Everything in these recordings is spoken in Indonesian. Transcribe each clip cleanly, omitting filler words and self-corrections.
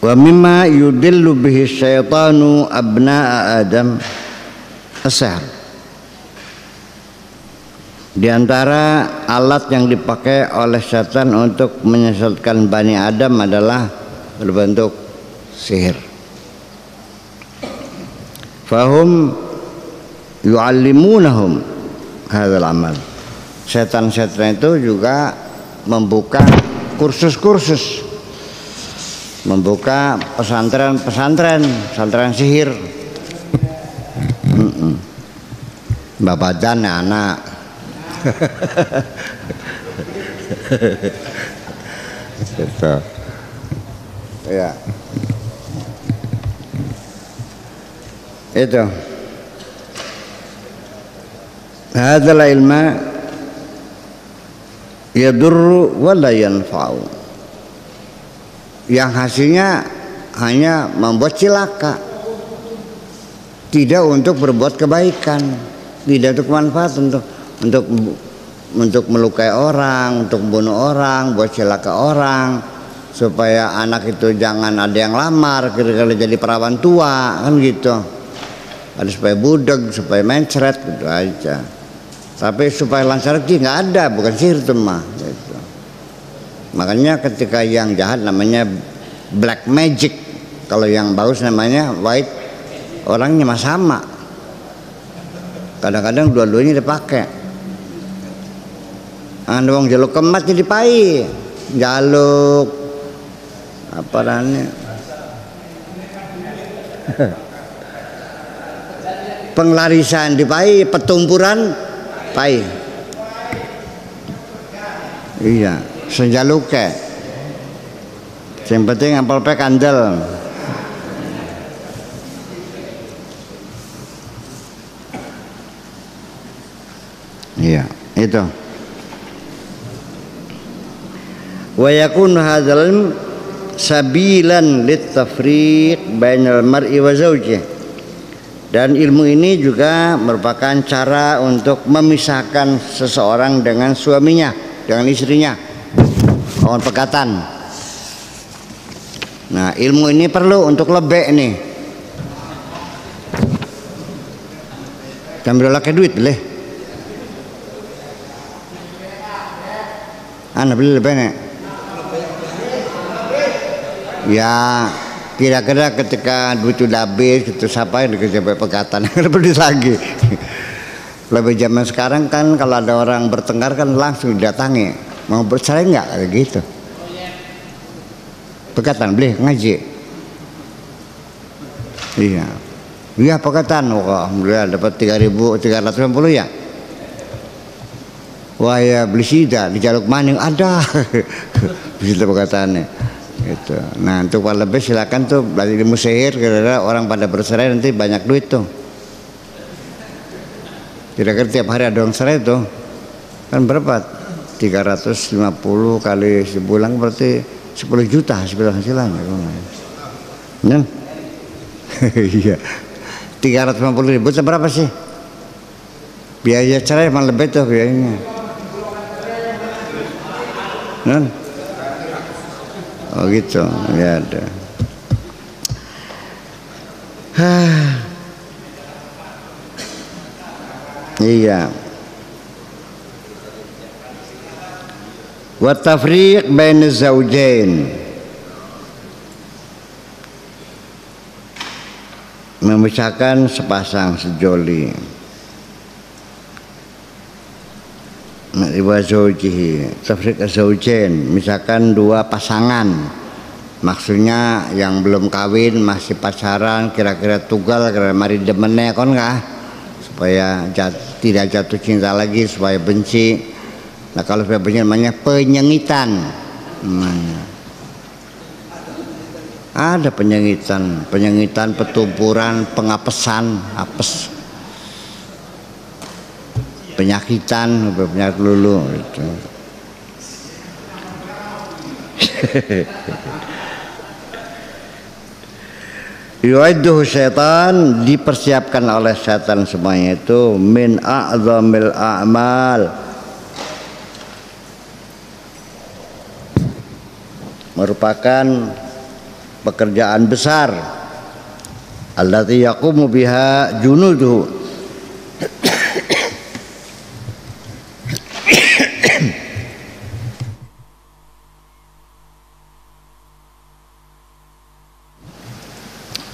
Wa mimma yudillu bihi syaitanu abna'a Adam as-sihr. Di antara alat yang dipakai oleh setan untuk menyesatkan Bani Adam adalah berbentuk sihir. Fahum yu'allimunahum hadzal amal. Setan-setan itu juga membuka kursus-kursus, membuka pesantren sihir. Babadan anak. Gitu. Ya. Itu. Hadzal ilma yadurru wa la yanfa'u. Yang hasilnya hanya membuat cilaka, tidak untuk berbuat kebaikan, tidak untuk manfaat, untuk melukai orang, untuk membunuh orang, buat celaka orang, supaya anak itu jangan ada yang lamar, kira-kira jadi perawan tua, kan gitu. Ada supaya budeg, supaya mencret, gitu aja. Tapi supaya lancar rezeki nggak ada, bukan sihir itu mah. Gitu. Makanya ketika yang jahat namanya black magic, kalau yang bagus namanya white, orangnya mah sama. Kadang-kadang dua-duanya dipakai. Ada wong jaluk kemat jadi pai, jaluk apa namanya? Penglarisan di pai, petumpuran pai. Iya, sejaluke. Yang penting ampel pe kandel. Iya, itu. Wa yakun hadzal sabilan litafriq bainal mar'i wa zawjihi. Dan ilmu ini juga merupakan cara untuk memisahkan seseorang dengan suaminya, dengan istrinya, kawan pekatan. Nah, ilmu ini perlu untuk lebek nih. Ambil lagi duit boleh. Beli lebih nih. Ya, kira-kira ketika duit udah habis, itu siapa yang dikejar pekatan, beli lagi. Lebih zaman sekarang kan kalau ada orang bertengkar kan langsung didatangi, mau bercerai nggak kayak gitu. Pekatan beli ngaji. Iya, iya pekatan. Wah, alhamdulillah dapat 3.350 ya. Wah ya beli sida di Jaluk Maning ada. Bisa pekatannya. Gitu. Nah untuk lebih silakan tuh belajar ilmu sihir, kira-kira orang pada bercerai nanti banyak duit tuh. Kira-kira tiap hari ada orang cerai tuh kan berapa? 350 kali sebulan berarti 10 juta hasilan. Ya? Iya. 350.000 itu berapa sih? Biaya cerai malah lebih tuh biayanya. Nah. Oh gitu, ya ada. Iya. Wa tafriq baina zawjain, memisahkan sepasang sejoli. Wa zawjihi, tafriq zawjain, misalkan dua pasangan, maksudnya yang belum kawin masih pacaran, kira-kira tugal, kira-kira mari demennya kon nggak, supaya tidak jatuh cinta lagi, supaya benci. Nah kalau supaya benci namanya penyengitan. Namanya. Ada penyengitan, petumpuran, pengapesan, apes. Penyakitan, penyakit lulu itu. Yu'idduhu syaitan, dipersiapkan oleh syaitan semuanya itu min a'zamil a'mal, merupakan pekerjaan besar allati yaqumu biha junuduhu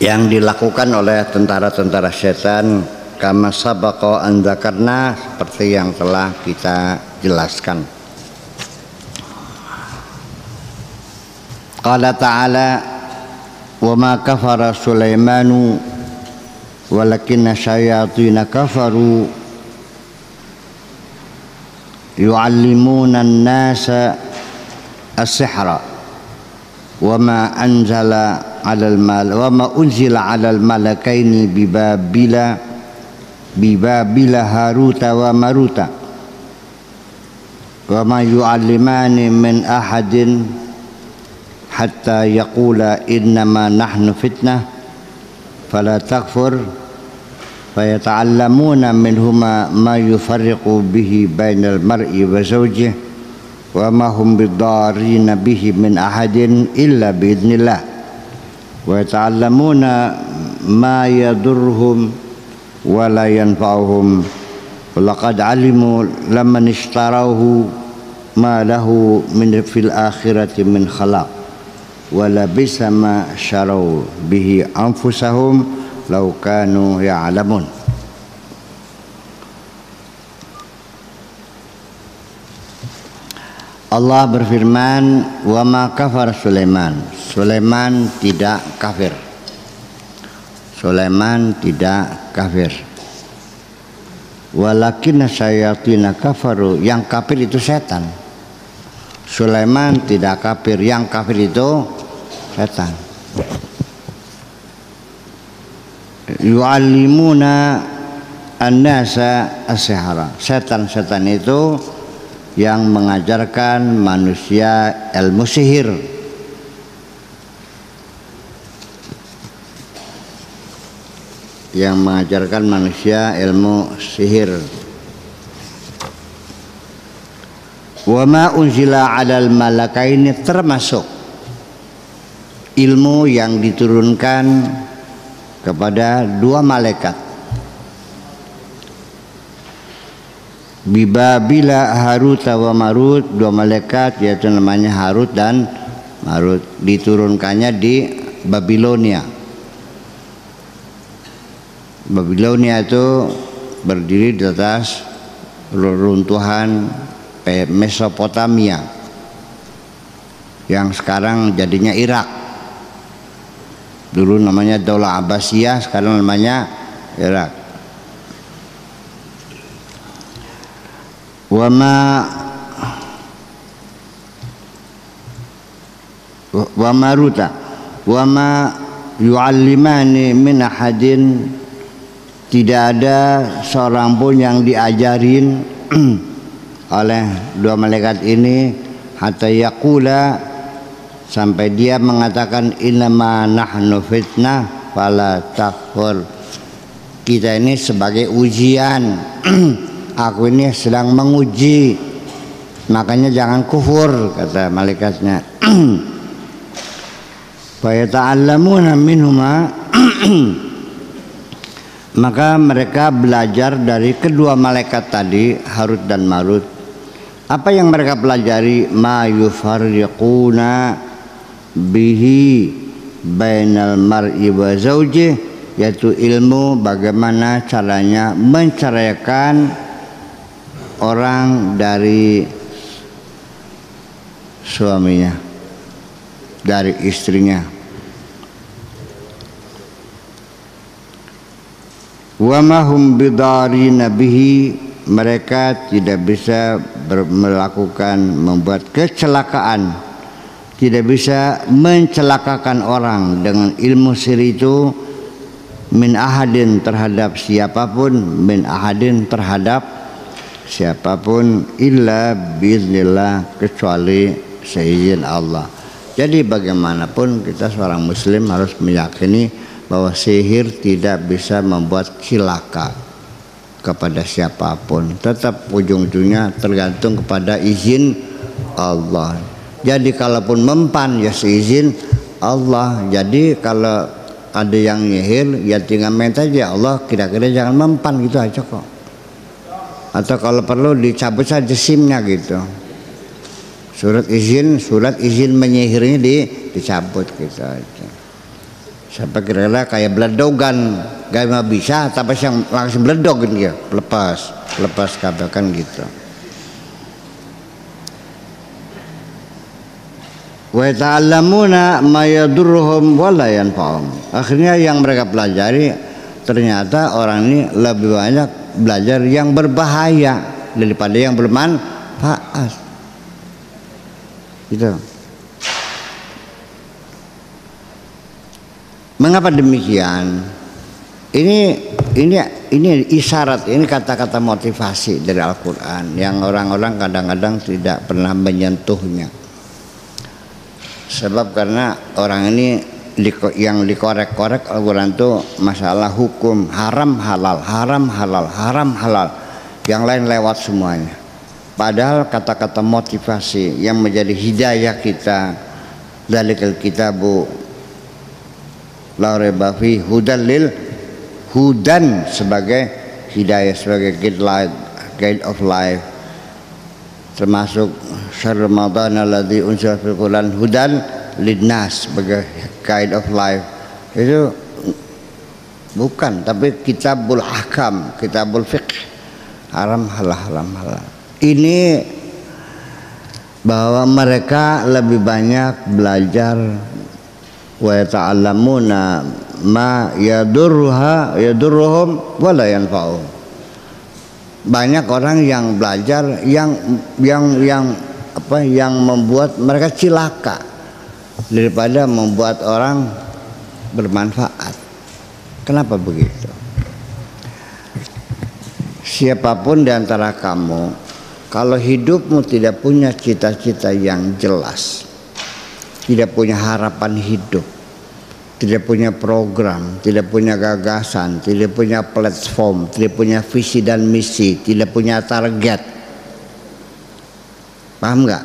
yang dilakukan oleh tentara-tentara setan, kama sabaqa an dzakarna, seperti yang telah kita jelaskan. Qala ta'ala wa ma kafara Sulaimanu walakinna syayatina kafaru yu'allimuna an-nasa as-sihra wa ma anzala 'alal wa ma unzila 'alal malakaini bibabila haruta wa maruta wa ma yu'allimani min ahadin hatta yaqula innama nahnu fitnah fala takfur fayata'allamuna minhuma ma yufarriqu bihi bainal mar'i wa zawjihi wa ma hum bidarrina bihi min ahadin illa biidznillah wa yata'allamuna ma yadurruhum wa la yanfa'uhum laqad alimu lamman ishtarahu ma lahu min fil akhirati min khalaq wa labisa ma syarau bihi anfusahum law kanu ya'lamun. Allah berfirman, wa ma kafar Sulaiman. Sulaiman tidak kafir. Sulaiman tidak kafir. Walakin syayatina kafaru, yang kafir itu setan. Sulaiman tidak kafir, yang kafir itu setan. Yu'allimuna an-nasa as-sihra. Setan-setan itu yang mengajarkan manusia ilmu sihir. Yang mengajarkan manusia ilmu sihir. Wa ma unzila 'alal malakaini, termasuk ilmu yang diturunkan kepada dua malaikat. Bibabila Harut wa Marut, dua malaikat yaitu namanya Harut dan Marut, diturunkannya di Babilonia. Babilonia itu berdiri di atas reruntuhan Mesopotamia yang sekarang jadinya Irak. Dulu namanya Daulah Abbasiyah, sekarang namanya Irak. Wa maruta wa ma yu'allimani min ahadin, tidak ada seorang pun yang diajarin oleh dua malaikat ini hatta yaqula, sampai dia mengatakan innama nahnu fitnah fala takfur, kita ini sebagai ujian. Aku ini sedang menguji, makanya jangan kufur, kata malaikatnya. Fa yata'allamuna minhuma, maka mereka belajar dari kedua malaikat tadi, Harut dan Marut. Apa yang mereka pelajari? Ma yufarriquna bihi bainal mar'i wa zawjih, yaitu ilmu bagaimana caranya menceraikan orang dari suaminya, dari istrinya. Wa ma hum bidarrina bihi, mereka tidak bisa membuat kecelakaan, tidak bisa mencelakakan orang dengan ilmu sihir itu, min ahadin, terhadap siapapun, min ahadin, terhadap siapapun, illa biiznillah, kecuali seizin Allah. Jadi bagaimanapun kita seorang muslim harus meyakini bahwa sihir tidak bisa membuat cilaka kepada siapapun. Tetap ujung-ujungnya tergantung kepada izin Allah. Jadi kalaupun mempan ya seizin Allah. Jadi kalau ada yang nyihir ya tinggal minta aja Allah, kira-kira jangan mempan gitu aja kok. Atau kalau perlu dicabut saja SIM-nya gitu. Surat izin menyihirnya dicabut gitu aja. Sampai kira-kira kayak beledogan, gak mau bisa tapi yang langsung beledog gitu ya, lepas kabel kan gitu. Wa ta'allamuna ma yadurruhum wa la yanfa'uhum. Akhirnya yang mereka pelajari ternyata orang ini lebih banyak belajar yang berbahaya daripada yang bermanfaat. Gitu. Mengapa demikian? Ini isyarat, ini kata-kata motivasi dari Al-Qur'an yang orang-orang kadang-kadang tidak pernah menyentuhnya. Sebab karena orang ini yang dikorek-korek Al-Quran itu masalah hukum haram halal, haram halal, haram halal, yang lain lewat semuanya. Padahal kata-kata motivasi yang menjadi hidayah kita dari kitabu la raiba fi hudan sebagai hidayah, sebagai guide of life, termasuk syahr Ramadan alladzi unzila fil Qur'an hudan linnas sebagai guide of life. Itu bukan, tapi kitabul ahkam, kitabul fiqh, haram halal, haram halal. Ini bahwa mereka lebih banyak belajar wa ta'allamuna ma yadurruhum wa la yanfa'uhum. Banyak orang yang belajar yang membuat mereka cilaka daripada membuat orang bermanfaat. Kenapa begitu? Siapapun di antara kamu, kalau hidupmu tidak punya cita-cita yang jelas, tidak punya harapan hidup, tidak punya program, tidak punya gagasan, tidak punya platform, tidak punya visi dan misi, tidak punya target, paham nggak?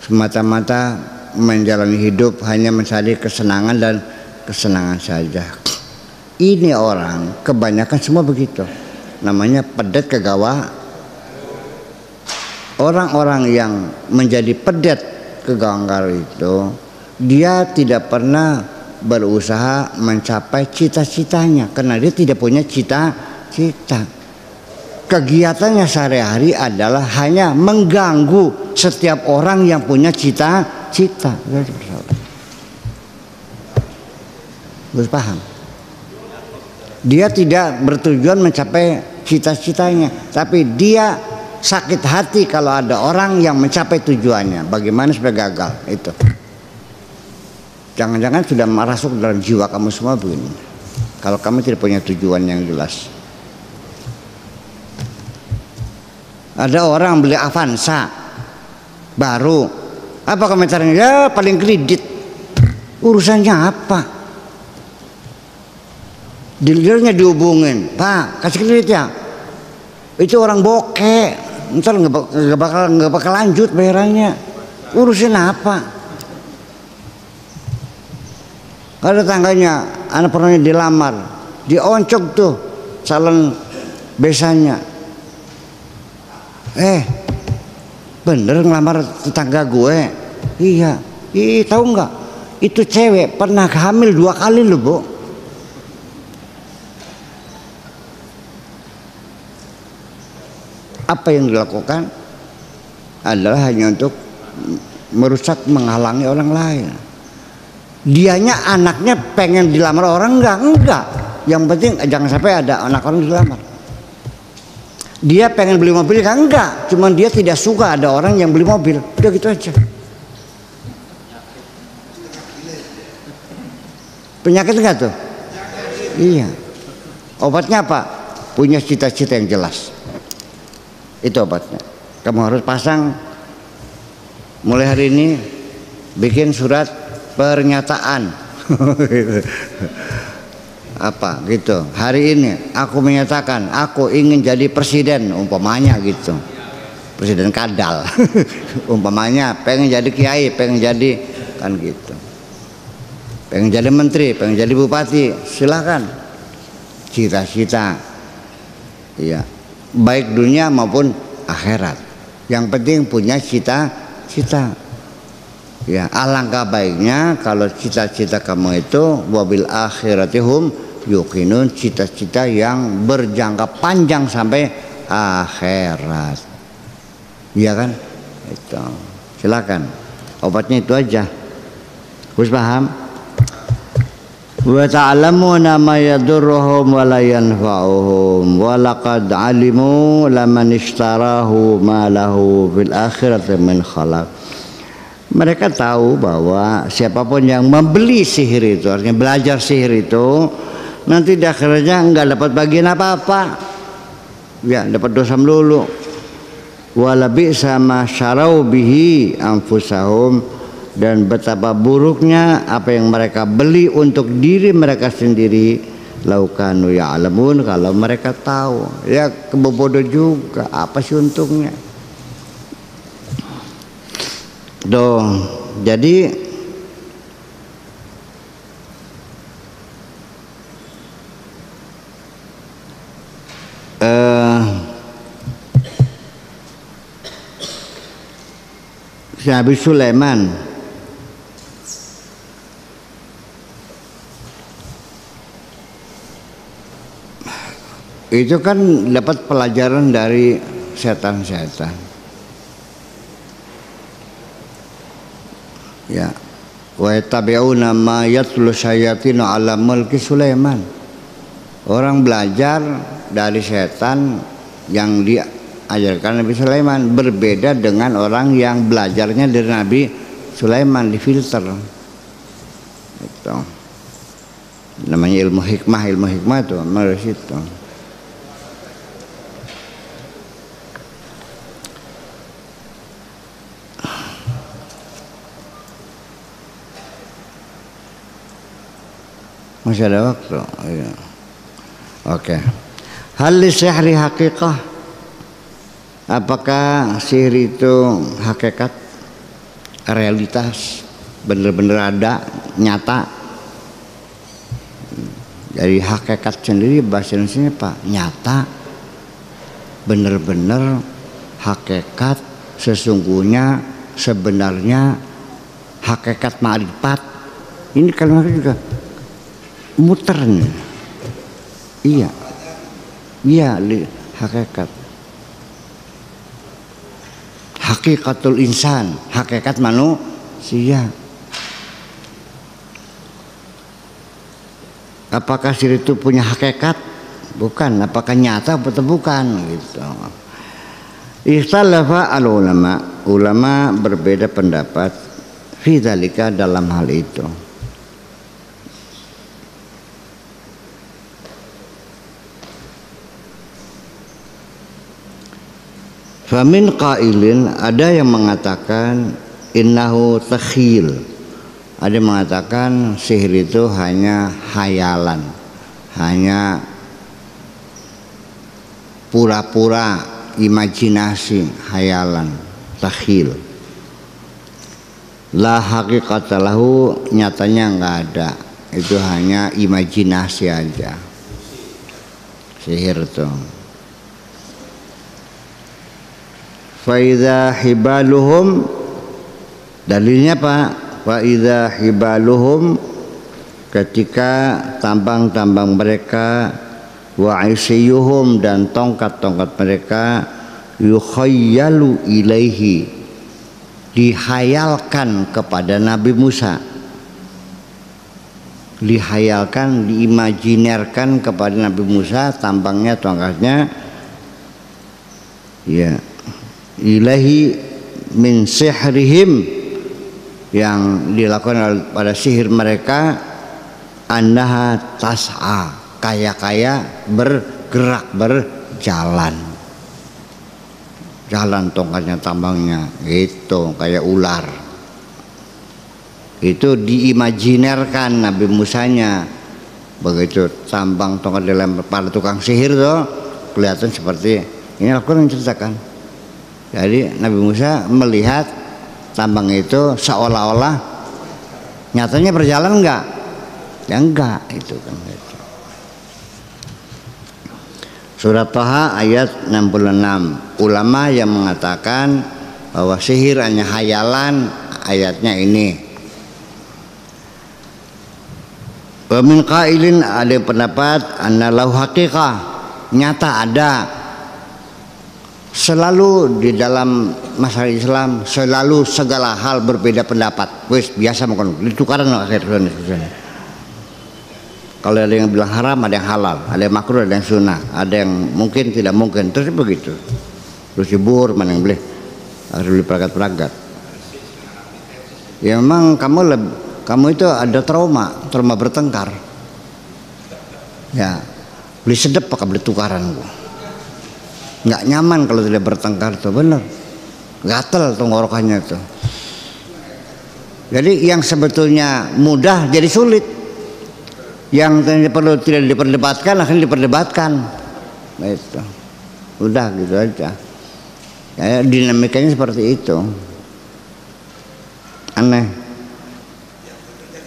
Semata-mata menjalani hidup hanya mencari kesenangan dan kesenangan saja. Ini orang kebanyakan semua begitu, namanya pedet kegawa. Orang-orang yang menjadi pedet kegawanggar itu, dia tidak pernah berusaha mencapai cita-citanya karena dia tidak punya cita-cita. Kegiatannya sehari-hari adalah hanya mengganggu setiap orang yang punya cita-cita. Harus paham. Dia tidak bertujuan mencapai cita-citanya, tapi dia sakit hati kalau ada orang yang mencapai tujuannya. Bagaimana supaya gagal itu? Jangan-jangan sudah merasuk dalam jiwa kamu semua begini. Kalau kamu tidak punya tujuan yang jelas. Ada orang beli Avanza baru, apa komentarnya? Ya paling kredit. Urusannya apa? Dealernya dihubungin, Pak kasih kredit ya. Itu orang bokeh, ntar nggak bakal lanjut bayarannya. Urusin apa? Ada tangganya, anak pernahnya dilamar, dioncok tuh calon besanya. Bener ngelamar tetangga gue? Iya. Tahu nggak? Itu cewek pernah hamil 2 kali loh, Bu. Apa yang dilakukan adalah hanya untuk merusak, menghalangi orang lain. Dianya anaknya pengen dilamar orang enggak. Yang penting jangan sampai ada anak orang dilamar. Dia pengen beli mobil enggak, cuman dia tidak suka ada orang yang beli mobil. Udah gitu aja. Penyakit enggak tuh? Iya. Obatnya apa? Punya cita-cita yang jelas. Itu obatnya. Kamu harus pasang mulai hari ini, bikin surat pernyataan. Apa gitu, hari ini aku menyatakan aku ingin jadi presiden, umpamanya gitu, presiden kadal. Umpamanya pengen jadi kiai, pengen jadi kan gitu. pengen jadi menteri, pengen jadi bupati, silakan. Cita-cita, ya, baik dunia maupun akhirat. Yang penting punya cita-cita. Ya, alangkah baiknya kalau cita-cita kamu itu wabil akhiratihum yuqinun, cita-cita yang berjangka panjang sampai akhirat. Iya kan? Itu. Silakan. Obatnya itu aja. Harus paham? Wa ta'lamuna ma yadurruhum wa la yanfa'uhum wa laqad 'alimu laman ishtarahu ma lahu fil akhirati min khalaq. Mereka tahu bahwa siapapun yang membeli sihir itu, artinya belajar sihir itu, nanti di akhirnya enggak dapat bagian apa-apa. Ya, dapat dosa melulu. Wa labi'sa ma syarau bihi anfusahum, dan betapa buruknya apa yang mereka beli untuk diri mereka sendiri. Laukanu ya'lamun, kalau mereka tahu. Ya, kebobodoh juga, apa sih untungnya? Jadi Nabi Sulaiman itu kan dapat pelajaran dari setan-setan. Ya, wa tabi'una ma yatlu syayatin ala mulki Sulaiman. Orang belajar dari setan yang diajarkan Nabi Sulaiman, berbeda dengan orang yang belajarnya dari Nabi Sulaiman, difilter. Itu namanya ilmu hikmah itu dari situ. Masih ada waktu. Ya. Oke. Hal li sihri haqiqah? Apakah sihir itu hakikat, realitas, benar-benar ada, nyata? Jadi hakikat sendiri bahasa Indonesia Pak, nyata, benar-benar hakikat, sesungguhnya, sebenarnya, hakikat ma'rifat. Ini kalimat juga muter nih. Iya, hakikat. Hakikatul insan, hakikat manusia. Apakah sihir itu punya hakikat? Bukan. Apakah nyata atau bukan? Gitu. Ikhtalafa al-ulama. Ulama berbeda pendapat fi dzalika, dalam hal itu. Famin qailin, ada yang mengatakan innahu takhil, ada yang mengatakan sihir itu hanya hayalan, hanya pura-pura, imajinasi, hayalan, takhil. La haqiqata lahu, nyatanya enggak ada, itu hanya imajinasi aja sihir itu. Faidha hibaluhum, dalilnya Pak, faidha hibaluhum, ketika tambang-tambang mereka, wa isiyuhum, dan tongkat-tongkat mereka, yukhayyalu ilaihi, dihayalkan kepada Nabi Musa, dihayalkan, diimajinerkan kepada Nabi Musa, tambangnya, tongkatnya, ya, ilahi min sihrihim, yang dilakukan pada sihir mereka, annaha tas'a, kaya-kaya bergerak, berjalan, jalan tongkatnya, tambangnya, gitu, kayak ular. Itu diimajinerkan Nabi Musanya. Begitu tambang tongkat dilempar pada tukang sihir tuh, kelihatan seperti ini. Al-Quran menceritakan. Jadi Nabi Musa melihat tambang itu seolah-olah, nyatanya berjalan enggak? Ya enggak itu kan gitu. Surat Thaha ayat 66. Ulama yang mengatakan bahwa sihir hanya hayalan, ayatnya ini. Wa min qailin, ada pendapat annalahu haqiqah, nyata ada. Selalu di dalam masalah Islam selalu segala hal berbeda pendapat. Wis biasa mungkin ditukaran akhirnya. Kalau ada yang bilang haram, ada yang halal, ada yang makruh, ada yang sunnah, ada yang mungkin tidak mungkin, terus begitu. Terus hibur mana yang boleh, harus beli peragat-peragat. Ya memang kamu itu ada trauma bertengkar. Ya beli sedep pakai beli tukaran gua. Nggak nyaman kalau tidak bertengkar tuh, bener. Gatel tenggorokannya tuh. Jadi yang sebetulnya mudah jadi sulit. Yang tidak diperdebatkan akhirnya diperdebatkan. Itu udah gitu aja ya, dinamikanya seperti itu. Aneh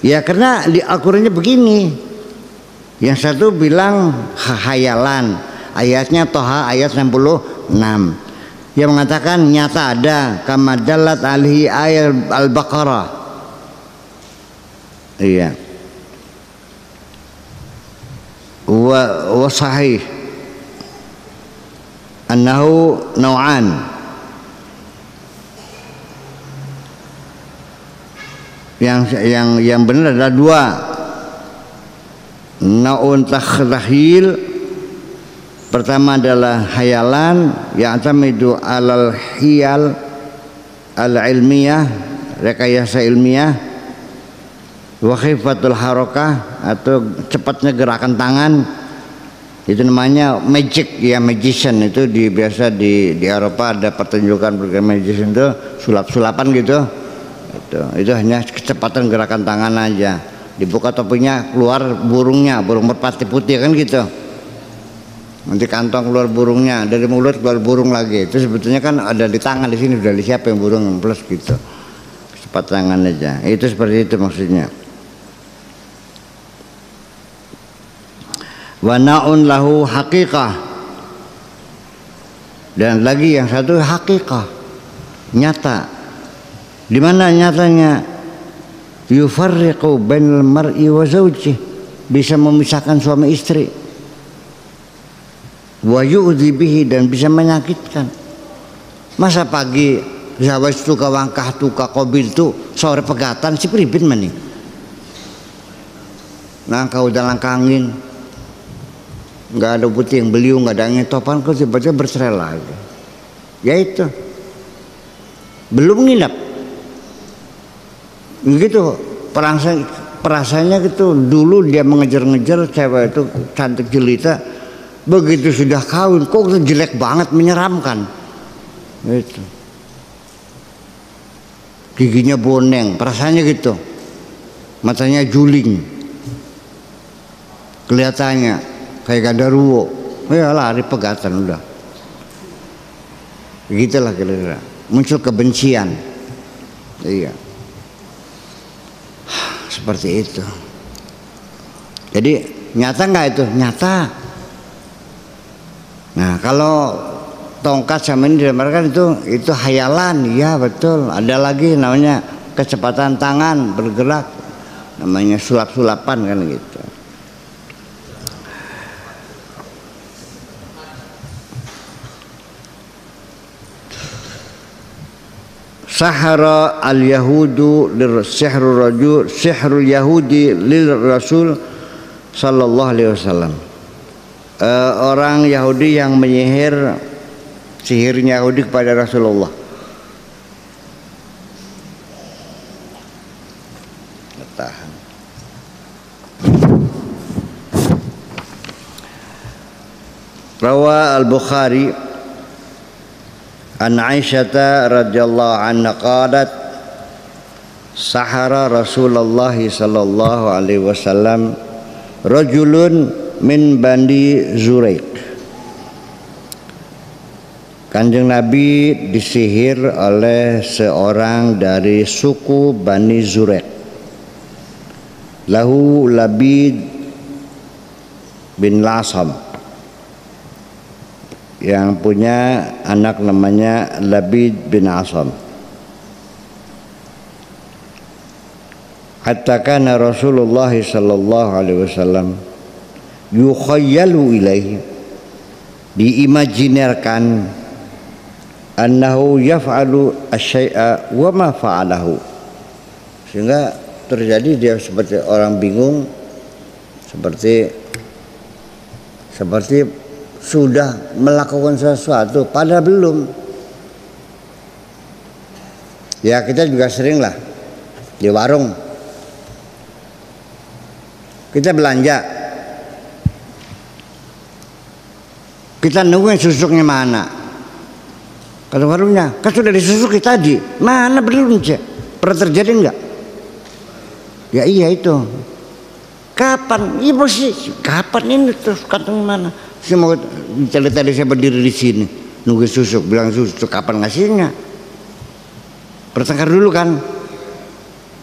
ya, karena di Al-Qurannya begini, yang satu bilang hayalan, ayatnya Thaha ayat 66 yang mengatakan nyata ada, kama dalat alaihi ayat Al-Baqarah. Iya, wa sahih annahu nau'an, yang benar adalah dua. Naun takhdhil, pertama adalah hayalan yang tamidu alal hiyal al ilmiyah, rekayasa ilmiah, wa khifatul harakah, atau cepatnya gerakan tangan, itu namanya magic ya, magician. Itu biasa di Eropa ada pertunjukan program magician itu sulap-sulapan gitu. Itu hanya kecepatan gerakan tangan aja, dibuka topinya keluar burungnya, burung merpati putih kan gitu, nanti kantong keluar burungnya, dari mulut keluar burung lagi. Itu sebetulnya kan ada di tangan, di sini sudah siapa yang burung yang plus gitu, kecepatan tangan aja. Itu seperti itu maksudnya. Wa na'un lahu haqiqah, dan lagi yang satu haqiqah, nyata. Di mana nyatanya? Yufarriqu bainal mar'i wa zawjih, bisa memisahkan suami istri. Wa yu'dhi bihi, dan bisa menyakitkan. Masa pagi zawaj tuka wangkah tuka qabil tu, sore pegatan si pribin mani. Nah kau udah langkangin, nggak ada putih yang beliau, nggak ada angin topan, kau tiba-tiba bercerai lagi. Ya itu belum nginap gitu, perasaannya gitu. Dulu dia mengejar-ngejar cewek itu cantik jelita, begitu sudah kawin kok itu jelek banget, menyeramkan gitu, giginya boneng, perasaannya gitu, matanya juling, kelihatannya kayak gandaruwo, ya lari pegatan udah, begitulah kira-kira, muncul kebencian. Iya, seperti itu. Jadi nyata nggak itu? Nyata. Nah kalau tongkat sama ini digambarkan itu hayalan, ya betul. Ada lagi namanya kecepatan tangan bergerak, namanya sulap-sulapan kan gitu. Sahara al-yahudu sihrul yahudi lil rasul sallallahu alaihi wasallam. Orang Yahudi yang menyihir, sihirnya Yahudi kepada Rasulullah. Tahan. Rawa al-Bukhari an Aisyah radhiyallahu anha qalat sahara Rasulullah sallallahu alaihi wasallam rajulun min Bani Zuraiq. Kanjeng Nabi disihir oleh seorang dari suku Bani Zuraiq. lahu Labid bin Lasam, yang punya anak namanya Labid bin Asam. Hatta kana Rasulullah sallallahu alaihi wasallam yukhayyalu ilaihi, diimajinirkan annahu yaf'alu asy-syai'a wa ma fa'alahu, sehingga terjadi dia seperti orang bingung, seperti sudah melakukan sesuatu padahal belum. Ya, kita juga sering lah di warung kita belanja, kita nungguin susuknya mana, kata warungnya kan sudah disusuki tadi, mana belum cek. Pernah terjadi enggak? Ya iya itu. Kapan? Iya sih. Kapan ini terus kantong mana? Saya mau tadi saya berdiri di sini nunggu susuk, bilang susuk kapan ngasihnya? Bertengkar dulu kan?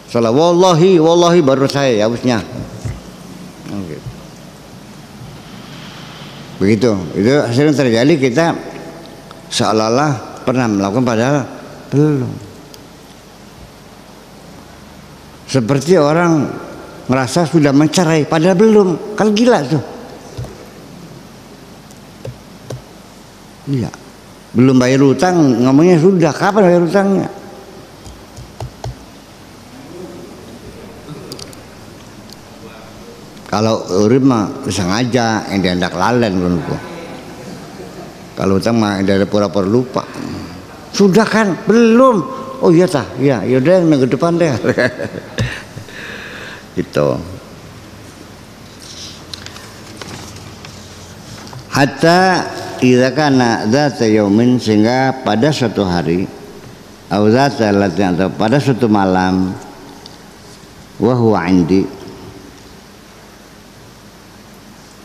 Salah wallahi baru saya habisnya. Begitu. Itu sering terjadi, kita seolah-olah pernah melakukan padahal belum. Seperti orang ngerasa sudah mencerai padahal belum, kan gila tuh. Iya, belum bayar utang ngomongnya sudah, kapan bayar utangnya? Kalau urip mah sengaja yang diandak lalen menurutku. Kalau utang mah dari pura-pura lupa. Sudah kan? Belum. Oh iya tah, iya, yaudah minggu depan deh. Gitu. Hatta idza kana dzata yaumin, sehingga pada suatu hari au dzata latin, atau pada suatu malam, wa huwa indi,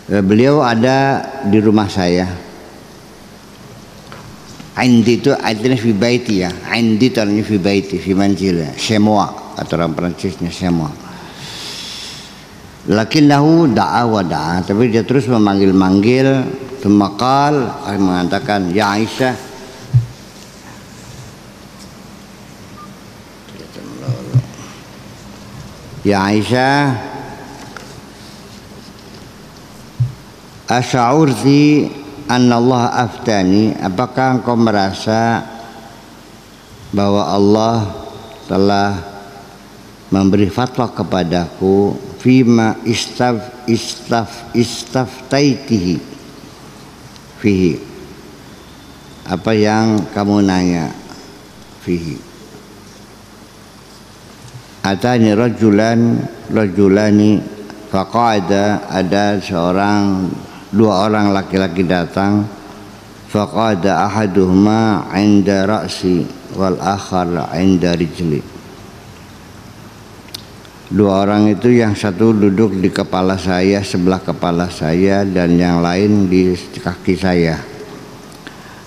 beliau ada di rumah saya. Indi itu artinya fi baiti ya. Indi itu artinya fi baiti, fi manzil, semua, atau orang Prancisnya semua. Lakinnahu da'a wa da'a, tapi dia terus memanggil-manggil. Tumakal mengatakan, ya Aisyah, ya Aisyah, asy'urti anna Allah aftani, apakah engkau merasa bahwa Allah telah memberi fatwa kepadaku fima istaftaitihi fihi, apa yang kamu nanya fihi. Atani rajulani faqada, ada dua orang laki-laki datang. Faqada ahaduhuma 'inda ra'si wal akhar 'inda rijli. Dua orang itu, yang satu duduk di kepala saya, sebelah kepala saya, dan yang lain di kaki saya.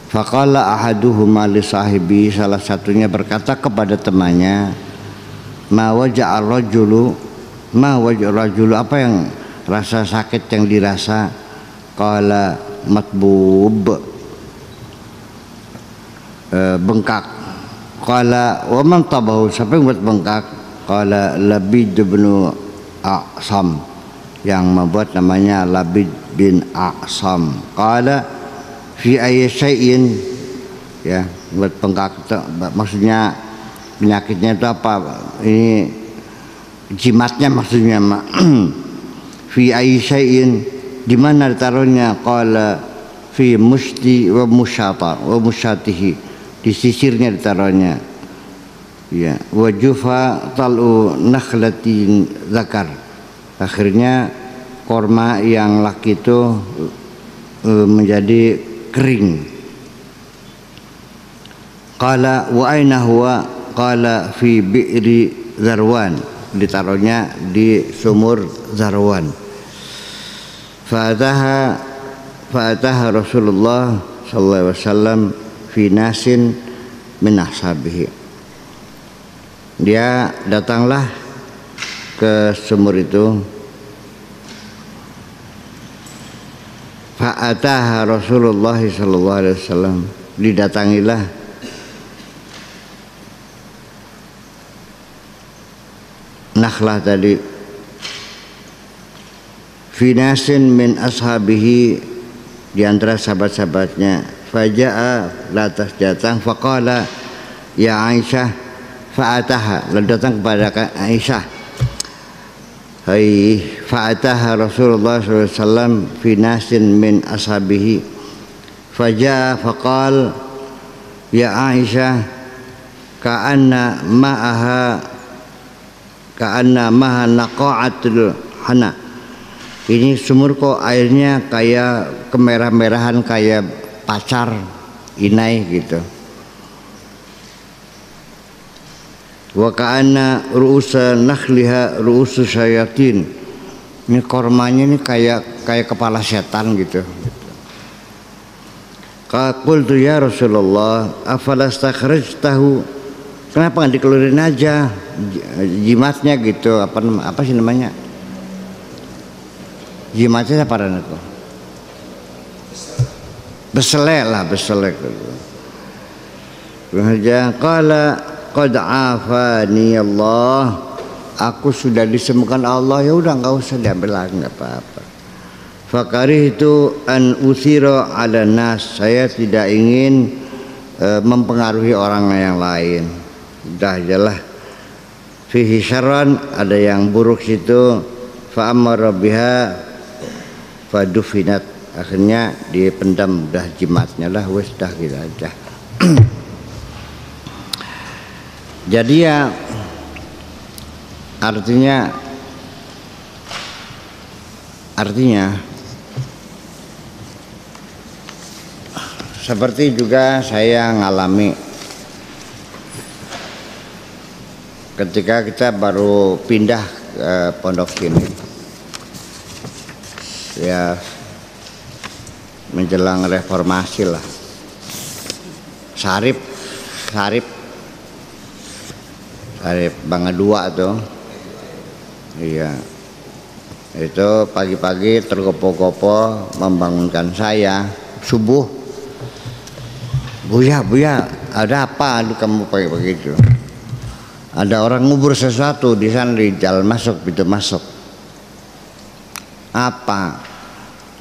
Faqala ahaduhuma li sahibi, salah satunya berkata kepada temannya, ma waja'ar rajulu, apa yang rasa sakit yang dirasa? Qala matbub, bengkak. Qala wa man tabahu, siapa yang buat bengkak? Qala Labid bin A'sam, yang membuat namanya Labid bin A'sam. Qala fi ayyi syai'in, ya, buat bengkak itu maksudnya penyakitnya itu apa? Ini jimatnya maksudnya. Fi ayyi syai'in, di mana ditaruhnya? Qala fi musti wa musyatihi, di sisirnya ditaruhnya. Ya, wajufa talu nakhlatin zakar, akhirnya korma yang laki itu menjadi kering. Qala wa aina huwa? Qala fi bi'ri Zarwan, ditaruhnya di sumur Zarwan. Fa'ataha Rasulullah sallallahu alaihi wasallam fi nasin min ashabihi. Dia datanglah ke sumur itu. Fa'ataha Rasulullah sallallahu alaihi wasallam, didatangilah Nakhlah tadi, finasin min ashabihi, di antara sahabat-sahabatnya. Faja'a, lantas datang, faqala ya Aisyah, fa'ataha, lalu datang kepada Aisyah. Hai, fa'ataha Rasulullah SAW fi nasin min ashabihi, faja'a faqal ya Aisyah, ka'anna maha naqa'atul hana. Ini sumur kok airnya kayak kemerah-merahan, kayak pacar inai gitu. Wa ka'anna ru'usa nakhliha ru'usu syayatin. Ini kormanya ini kayak kepala setan gitu. Qultu ya Rasulullah, afala stakhrajtahu, kenapa nggak dikeluarin aja jimatnya gitu, apa sih namanya, jimatnya apa itu, beselek aja. Qala qad afani Allah, aku sudah disembuhkan Allah, ya udah nggak usah diambil lagi, nggak apa-apa. Fakarihtu an uthira ala nas, saya tidak ingin mempengaruhi orang yang lain. Udah ajalah. Fihi syarran, ada yang buruk situ. Fa amara biha fadufinat, akhirnya dipendam udah jimatnya lah, wes dah gitu aja. Jadi ya artinya seperti juga saya ngalami ketika kita baru pindah ke pondok sini, ya menjelang reformasi lah, Sarip Bangga 2 tuh, iya, itu pagi-pagi tergopoh-gopoh membangunkan saya subuh. Buya, ada apa kamu pagi-pagi itu? Ada orang ngubur sesuatu di sana, di jalan masuk, pintu masuk. Apa?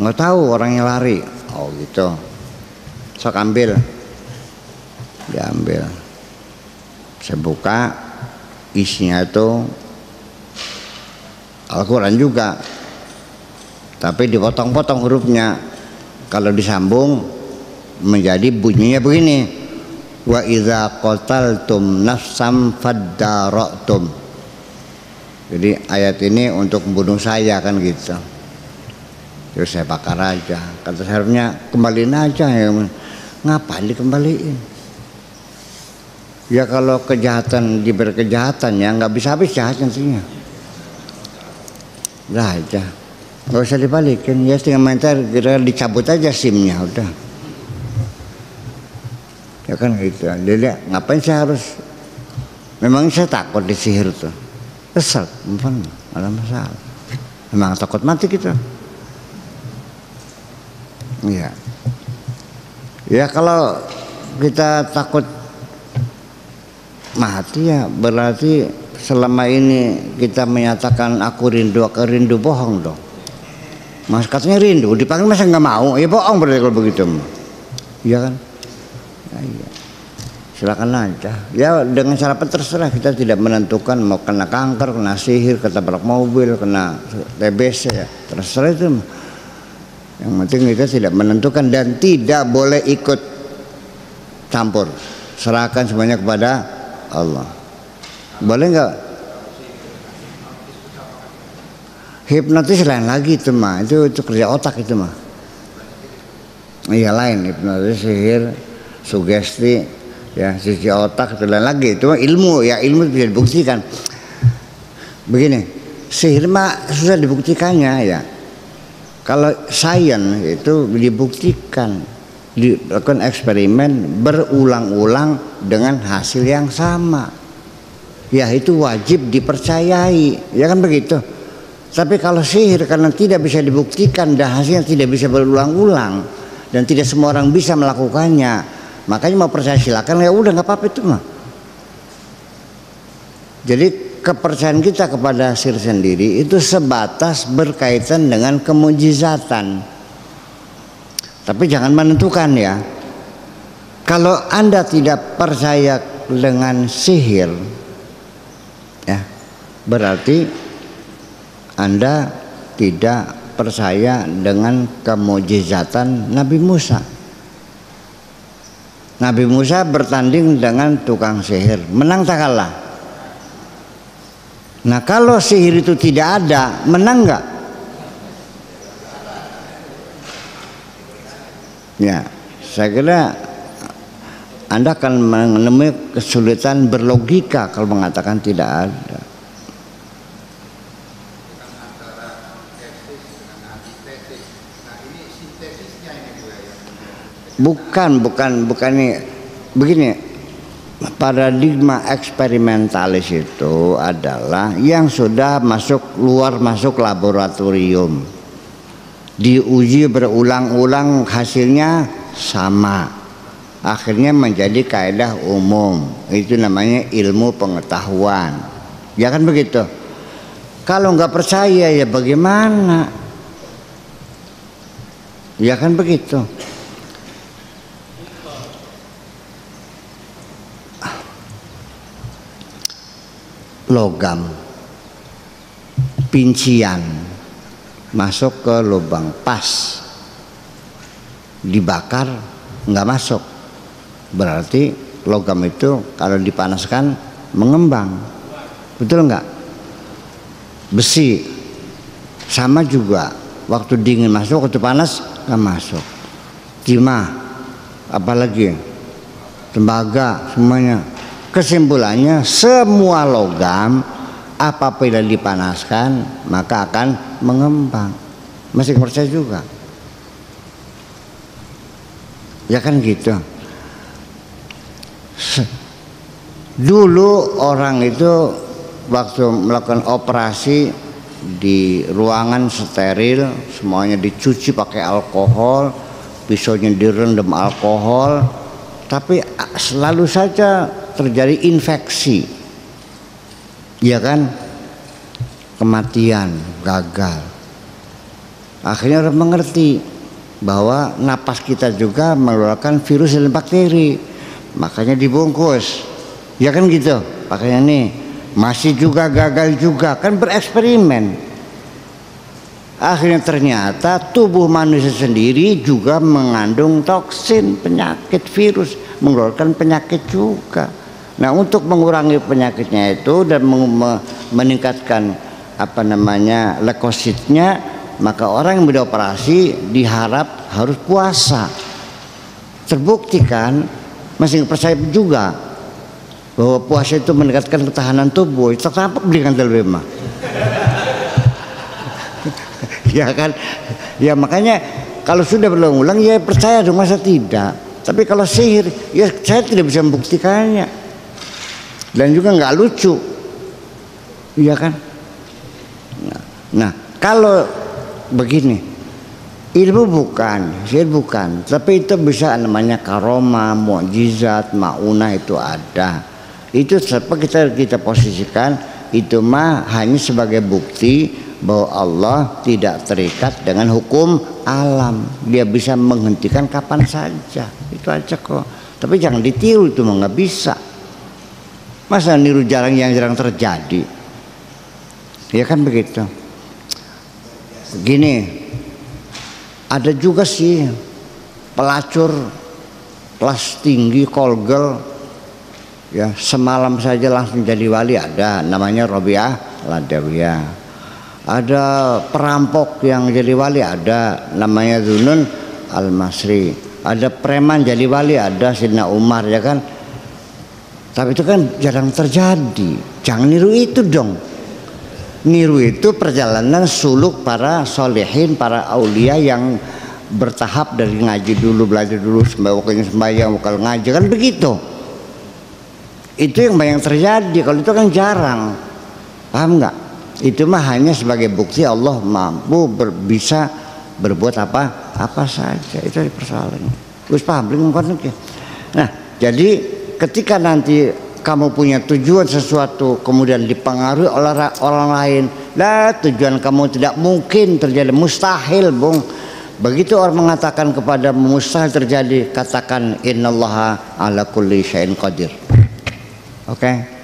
Nggak tahu, orangnya lari. Oh gitu. Sok ambil. Diambil. Saya buka, isinya itu Al-Quran juga, tapi dipotong-potong hurufnya. Kalau disambung menjadi bunyinya begini: wa idza qataltum nafsam faddara'tum. Jadi ayat ini untuk membunuh saya kan gitu. Terus saya bakar aja. Kata harusnya kembaliin aja ya. Ngapain dikembaliin? Ya kalau kejahatan diberi kejahatan ya nggak bisa habis jahatnya sihnya. Udah aja. Nggak usah dibalikin. Ya setengah mental kira dicabut aja SIM-nya udah. Ya kan gitu. Dia ngapain saya harus? Memang saya takut disihir tuh. Kesel, bukan ada masalah. Memang takut mati kita. Iya. Ya kalau kita takut mati ya berarti selama ini kita menyatakan aku rindu bohong dong. Mas katanya rindu, dipanggil masa nggak mau? Ya bohong berarti kalau begitu. Iya kan? Nah, iya. Silakan aja. Ya dengan cara terserah, kita tidak menentukan mau kena kanker, kena sihir, ketabrak mobil, kena TBC ya. Terserah itu. Yang penting kita tidak menentukan dan tidak boleh ikut campur. Serahkan semuanya kepada Allah. Boleh nggak? Hipnotis lain lagi itu mah. Itu kerja otak itu mah. Iya lain, hipnotis, sihir, sugesti, ya sisi otak itu lain lagi. Itu mah ilmu, ya ilmu bisa dibuktikan. Begini, sihir mah susah dibuktikannya ya. Kalau sains itu dibuktikan, dilakukan eksperimen berulang-ulang dengan hasil yang sama. ya itu wajib dipercayai, ya kan begitu. Tapi kalau sihir karena tidak bisa dibuktikan dan hasilnya tidak bisa berulang-ulang dan tidak semua orang bisa melakukannya, makanya mau percaya silakan, ya udah nggak apa-apa itu mah. Jadi kepercayaan kita kepada sihir sendiri itu sebatas berkaitan dengan kemujizatan. Tapi jangan menentukan ya. Kalau Anda tidak percaya dengan sihir, ya berarti Anda tidak percaya dengan kemujizatan Nabi Musa. Nabi Musa bertanding dengan tukang sihir, menang tak kalah. Nah kalau sihir itu tidak ada, menang nggak? Ya, saya kira Anda akan menemui kesulitan berlogika kalau mengatakan tidak ada. Bukan ini. Begini, paradigma eksperimentalis itu adalah yang sudah masuk laboratorium, diuji berulang-ulang, hasilnya sama, akhirnya menjadi kaidah umum. Itu namanya ilmu pengetahuan, ya kan begitu. Kalau nggak percaya ya bagaimana, ya kan begitu. Logam, pincian masuk ke lubang, pas dibakar nggak masuk, berarti logam itu kalau dipanaskan mengembang, betul nggak? Besi sama juga, waktu dingin masuk, waktu panas nggak masuk. Timah, apalagi tembaga, semuanya. Kesimpulannya semua logam apabila dipanaskan maka akan mengembang. Masih percaya juga, ya kan gitu. Dulu orang itu waktu melakukan operasi di ruangan steril, semuanya dicuci pakai alkohol, pisaunya direndam alkohol, tapi selalu saja terjadi infeksi, ya kan, kematian, gagal. Akhirnya orang mengerti bahwa napas kita juga mengeluarkan virus dan bakteri, makanya dibungkus, ya kan gitu. Makanya nih masih juga gagal juga, kan bereksperimen. Akhirnya ternyata tubuh manusia sendiri juga mengandung toksin, penyakit, virus, mengeluarkan penyakit juga. Nah untuk mengurangi penyakitnya itu dan meningkatkan leukositnya, maka orang yang dioperasi diharap harus puasa. Terbukti kan, masih percaya juga bahwa puasa itu meningkatkan ketahanan tubuh. Tetap belikan telbema. Ya kan, ya makanya kalau sudah berulang-ulang ya percaya dong, masa tidak. Tapi kalau sihir ya saya tidak bisa membuktikannya dan juga nggak lucu, iya kan. Nah kalau begini, ilmu bukan, sihir bukan, tapi itu bisa namanya karomah, mukjizat, maunah, itu ada. Itu seperti kita posisikan itu mah hanya sebagai bukti bahwa Allah tidak terikat dengan hukum alam, dia bisa menghentikan kapan saja, itu aja kok. Tapi jangan ditiru, itu mah nggak bisa. Masa niru yang jarang terjadi, ya kan begitu. Begini, ada juga sih pelacur kelas tinggi, kolgel, ya semalam saja langsung jadi wali, ada namanya Robiah Ladawiyah. Ada perampok yang jadi wali, ada namanya Zunun Al-Masri. Ada preman jadi wali, ada Sidna Umar, ya kan. Tapi itu kan jarang terjadi. Jangan niru itu dong. Niru itu perjalanan suluk para solehin, para aulia yang bertahap dari ngaji dulu, belajar dulu, sembahyang, wakal ngaji, kan begitu. Itu yang banyak terjadi. Kalau itu kan jarang, paham nggak? Itu mah hanya sebagai bukti Allah mampu bisa berbuat apa saja. Itu persoalannya. Terus paham belum? Nah, jadi ketika nanti kamu punya tujuan sesuatu kemudian dipengaruhi oleh orang lain, lah tujuan kamu tidak mungkin terjadi, mustahil, Bung. Begitu orang mengatakan kepada mustahil terjadi, katakan innallaha ala kulli syai'in qadir. Oke?